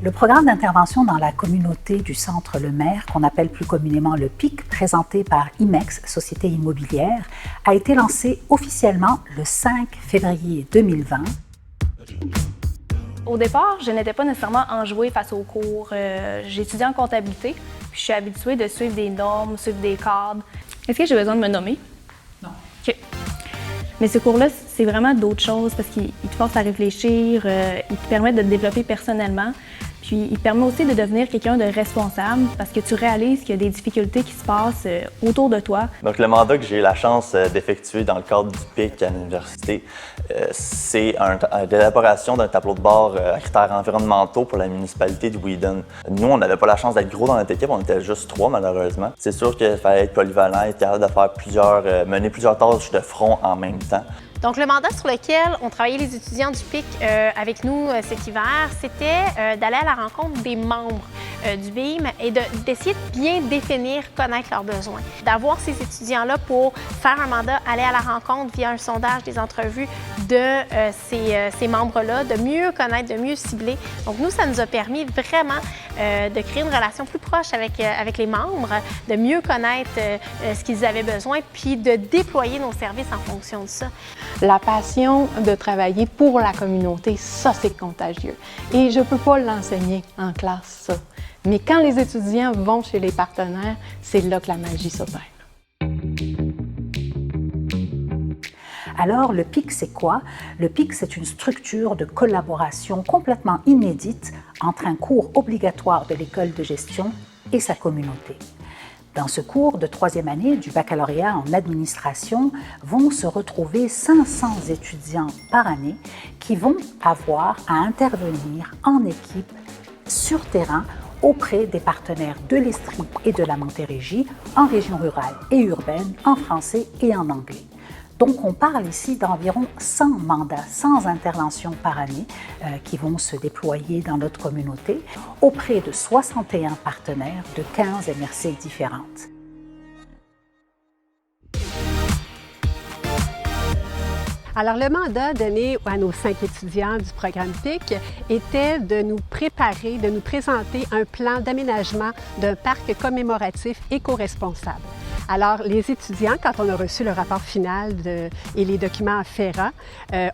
Le programme d'intervention dans la communauté du Centre Lemaire, qu'on appelle plus communément le PIC, présenté par IMEX, Société immobilière, a été lancé officiellement le 5 février 2020. Au départ, je n'étais pas nécessairement enjouée face aux cours. J'ai étudié en comptabilité, puis je suis habituée de suivre des normes, suivre des cadres. Est-ce que j'ai besoin de me nommer? Non. OK. Mais ce cours-là, c'est vraiment d'autres choses parce qu'il te force à réfléchir, il te permet de te développer personnellement. Puis, il te permet aussi de devenir quelqu'un de responsable parce que tu réalises qu'il y a des difficultés qui se passent autour de toi. Donc, le mandat que j'ai eu la chance d'effectuer dans le cadre du PIC à l'université, c'est l'élaboration d'un tableau de bord à critères environnementaux pour la municipalité de Wheaton. Nous, on n'avait pas la chance d'être gros dans notre équipe, on était juste 3 malheureusement. C'est sûr qu'il fallait être polyvalent, être capable de faire mener plusieurs tâches de front en même temps. Donc, le mandat sur lequel ont travaillé les étudiants du PIC avec nous cet hiver, c'était d'aller à la rencontre des membres du BIM et d'essayer de bien définir, connaître leurs besoins. D'avoir ces étudiants-là pour faire un mandat, aller à la rencontre via un sondage, des entrevues de ces membres-là, de mieux connaître, de mieux cibler. Donc, nous, ça nous a permis vraiment de créer une relation plus proche avec les membres, de mieux connaître ce qu'ils avaient besoin, puis de déployer nos services en fonction de ça. La passion de travailler pour la communauté, ça c'est contagieux. Et je ne peux pas l'enseigner en classe, ça. Mais quand les étudiants vont chez les partenaires, c'est là que la magie s'opère. Alors, le PIC, c'est quoi? Le PIC, c'est une structure de collaboration complètement inédite entre un cours obligatoire de l'école de gestion et sa communauté. Dans ce cours de 3e année du baccalauréat en administration vont se retrouver 500 étudiants par année qui vont avoir à intervenir en équipe sur terrain auprès des partenaires de l'Estrie et de la Montérégie en région rurale et urbaine, en français et en anglais. Donc, on parle ici d'environ 100 mandats, 100 interventions par année qui vont se déployer dans notre communauté auprès de 61 partenaires de 15 MRC différentes. Alors, le mandat donné à nos 5 étudiants du programme PIC était de nous préparer, de nous présenter un plan d'aménagement d'un parc commémoratif éco-responsable. Alors, les étudiants, quand on a reçu le rapport final et les documents afférents,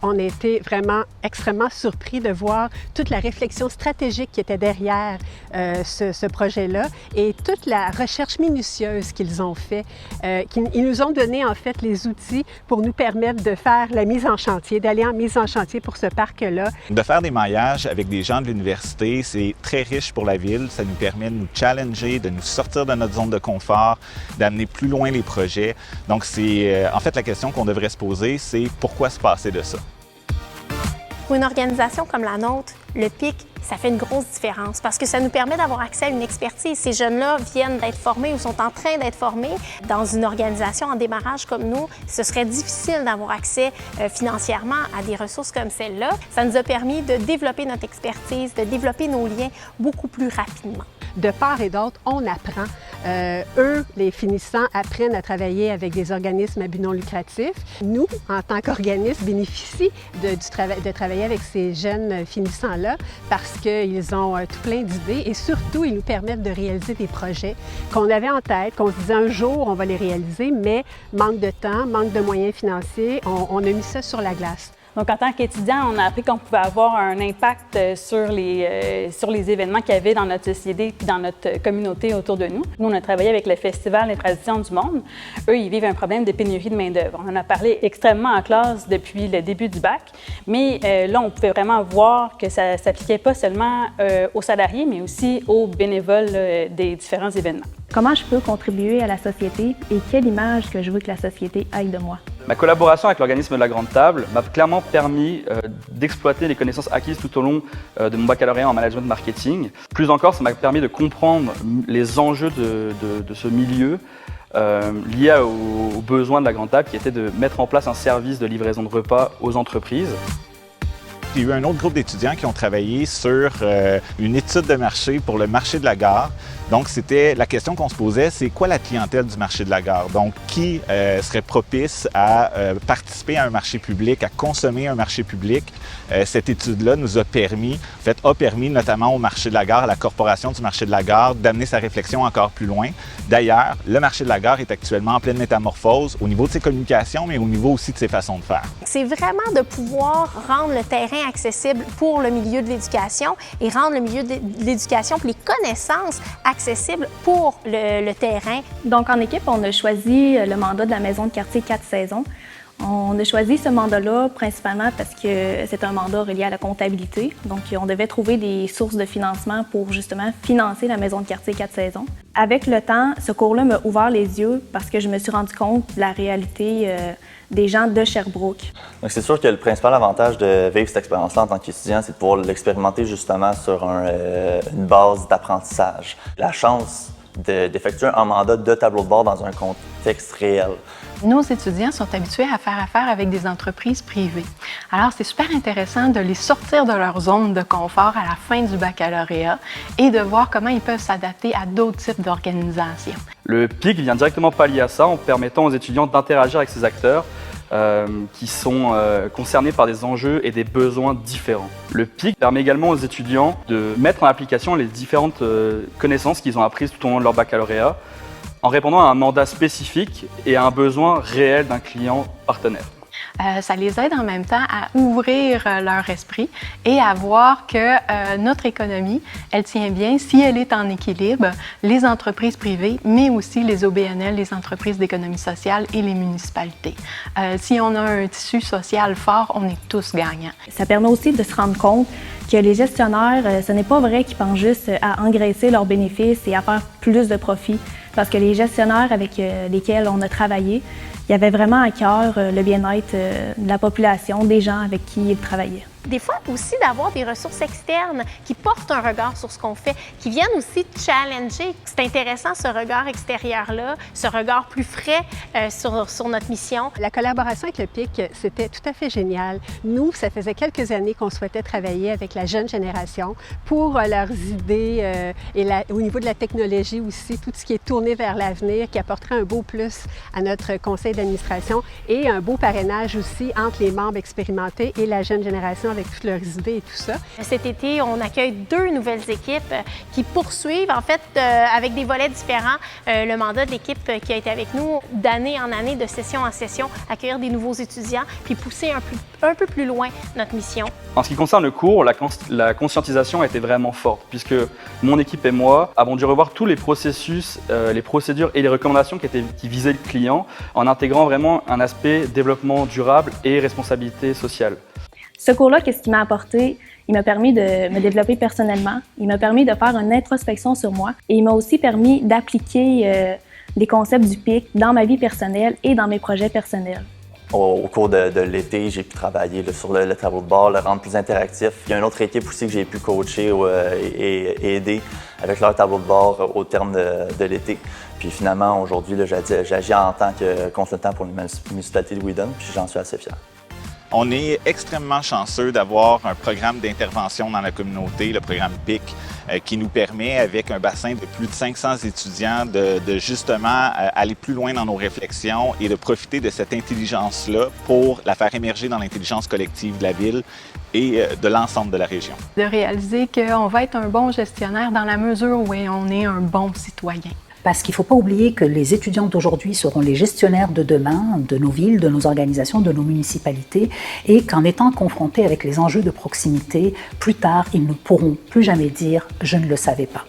on a été vraiment extrêmement surpris de voir toute la réflexion stratégique qui était derrière ce projet-là et toute la recherche minutieuse qu'ils ont fait. Ils nous ont donné en fait les outils pour nous permettre de faire la mise en chantier, d'aller en mise en chantier pour ce parc-là. De faire des maillages avec des gens de l'université, c'est très riche pour la ville. Ça nous permet de nous challenger, de nous sortir de notre zone de confort, d'amener plus loin les projets. Donc, c'est en fait la question qu'on devrait se poser, c'est pourquoi se passer de ça? Pour une organisation comme la nôtre, le PIC, ça fait une grosse différence parce que ça nous permet d'avoir accès à une expertise. Ces jeunes-là viennent d'être formés ou sont en train d'être formés. Dans une organisation en démarrage comme nous, ce serait difficile d'avoir accès financièrement à des ressources comme celle-là. Ça nous a permis de développer notre expertise, de développer nos liens beaucoup plus rapidement. De part et d'autre, on apprend. Eux, les finissants, apprennent à travailler avec des organismes à but non lucratif. Nous, en tant qu'organisme, bénéficient de travailler avec ces jeunes finissants-là parce qu'ils ont tout plein d'idées et surtout, ils nous permettent de réaliser des projets qu'on avait en tête, qu'on se disait un jour, on va les réaliser, mais manque de temps, manque de moyens financiers, on a mis ça sur la glace. Donc, en tant qu'étudiant, on a appris qu'on pouvait avoir un impact sur les événements qu'il y avait dans notre société et dans notre communauté autour de nous. Nous, on a travaillé avec le Festival des traditions du monde. Eux, ils vivent un problème de pénurie de main-d'œuvre. On en a parlé extrêmement en classe depuis le début du bac, mais là, on pouvait vraiment voir que ça ne s'appliquait pas seulement aux salariés, mais aussi aux bénévoles des différents événements. Comment je peux contribuer à la société et quelle image que je veux que la société ait de moi? Ma collaboration avec l'organisme de la Grande Table m'a clairement permis d'exploiter les connaissances acquises tout au long de mon baccalauréat en management marketing. Plus encore, ça m'a permis de comprendre les enjeux de ce milieu liés aux besoins de la Grande Table qui était de mettre en place un service de livraison de repas aux entreprises. Il y a eu un autre groupe d'étudiants qui ont travaillé sur une étude de marché pour le marché de la gare. Donc, c'était la question qu'on se posait, c'est quoi la clientèle du marché de la gare? Donc, qui serait propice à participer à un marché public, à consommer un marché public? Cette étude-là nous a permis notamment au marché de la gare, à la corporation du marché de la gare, d'amener sa réflexion encore plus loin. D'ailleurs, le marché de la gare est actuellement en pleine métamorphose au niveau de ses communications, mais au niveau aussi de ses façons de faire. C'est vraiment de pouvoir rendre le terrain accessible pour le milieu de l'éducation et rendre le milieu de l'éducation et les connaissances accessibles pour le terrain. Donc, en équipe, on a choisi le mandat de la maison de quartier 4 saisons. On a choisi ce mandat-là principalement parce que c'est un mandat relié à la comptabilité. Donc, on devait trouver des sources de financement pour justement financer la maison de quartier 4 saisons. Avec le temps, ce cours-là m'a ouvert les yeux parce que je me suis rendu compte de la réalité des gens de Sherbrooke. Donc, c'est sûr que le principal avantage de vivre cette expérience-là en tant qu'étudiant, c'est de pouvoir l'expérimenter justement sur une base d'apprentissage. La chance d'effectuer un mandat de tableau de bord dans un contexte réel. Nos étudiants sont habitués à faire affaire avec des entreprises privées. Alors, c'est super intéressant de les sortir de leur zone de confort à la fin du baccalauréat et de voir comment ils peuvent s'adapter à d'autres types d'organisations. Le PIC vient directement pallier à ça en permettant aux étudiants d'interagir avec ces acteurs qui sont concernés par des enjeux et des besoins différents. Le PIC permet également aux étudiants de mettre en application les différentes connaissances qu'ils ont apprises tout au long de leur baccalauréat en répondant à un mandat spécifique et à un besoin réel d'un client partenaire. Ça les aide en même temps à ouvrir leur esprit et à voir que notre économie, elle tient bien si elle est en équilibre, les entreprises privées, mais aussi les OBNL, les entreprises d'économie sociale et les municipalités. Si on a un tissu social fort, on est tous gagnants. Ça permet aussi de se rendre compte que les gestionnaires, ce n'est pas vrai qu'ils pensent juste à engraisser leurs bénéfices et à faire plus de profit. Parce que les gestionnaires avec lesquels on a travaillé, il y avait vraiment à cœur le bien-être de la population, des gens avec qui ils travaillaient. Des fois aussi d'avoir des ressources externes qui portent un regard sur ce qu'on fait, qui viennent aussi challenger. C'est intéressant ce regard extérieur-là, ce regard plus frais sur notre mission. La collaboration avec le PIC, c'était tout à fait génial. Nous, ça faisait quelques années qu'on souhaitait travailler avec la jeune génération pour leurs idées et au niveau de la technologie aussi, tout ce qui est tourné vers l'avenir, qui apporterait un beau plus à notre conseil d'administration et un beau parrainage aussi entre les membres expérimentés et la jeune génération avec toutes leurs idées et tout ça. Cet été, on accueille 2 nouvelles équipes qui poursuivent, en fait, avec des volets différents, le mandat de l'équipe qui a été avec nous d'année en année, de session en session, accueillir des nouveaux étudiants, puis pousser un peu plus loin notre mission. En ce qui concerne le cours, la conscientisation a été vraiment forte, puisque mon équipe et moi avons dû revoir tous les processus, les procédures et les recommandations qui visaient le client, en intégrant vraiment un aspect développement durable et responsabilité sociale. Ce cours-là, qu'est-ce qu'il m'a apporté? Il m'a permis de me développer personnellement, il m'a permis de faire une introspection sur moi et il m'a aussi permis d'appliquer des concepts du PIC dans ma vie personnelle et dans mes projets personnels. Au cours de l'été, j'ai pu travailler sur le tableau de bord, le rendre plus interactif. Il y a une autre équipe aussi que j'ai pu coacher et aider avec leur tableau de bord au terme de l'été. Puis finalement, aujourd'hui, j'agis en tant que consultant pour la municipalité de Wheaton, puis j'en suis assez fier. On est extrêmement chanceux d'avoir un programme d'intervention dans la communauté, le programme PIC, qui nous permet, avec un bassin de plus de 500 étudiants, de justement aller plus loin dans nos réflexions et de profiter de cette intelligence-là pour la faire émerger dans l'intelligence collective de la ville et de l'ensemble de la région. De réaliser qu'on va être un bon gestionnaire dans la mesure où on est un bon citoyen. Parce qu'il ne faut pas oublier que les étudiants d'aujourd'hui seront les gestionnaires de demain, de nos villes, de nos organisations, de nos municipalités, et qu'en étant confrontés avec les enjeux de proximité, plus tard, ils ne pourront plus jamais dire « je ne le savais pas ».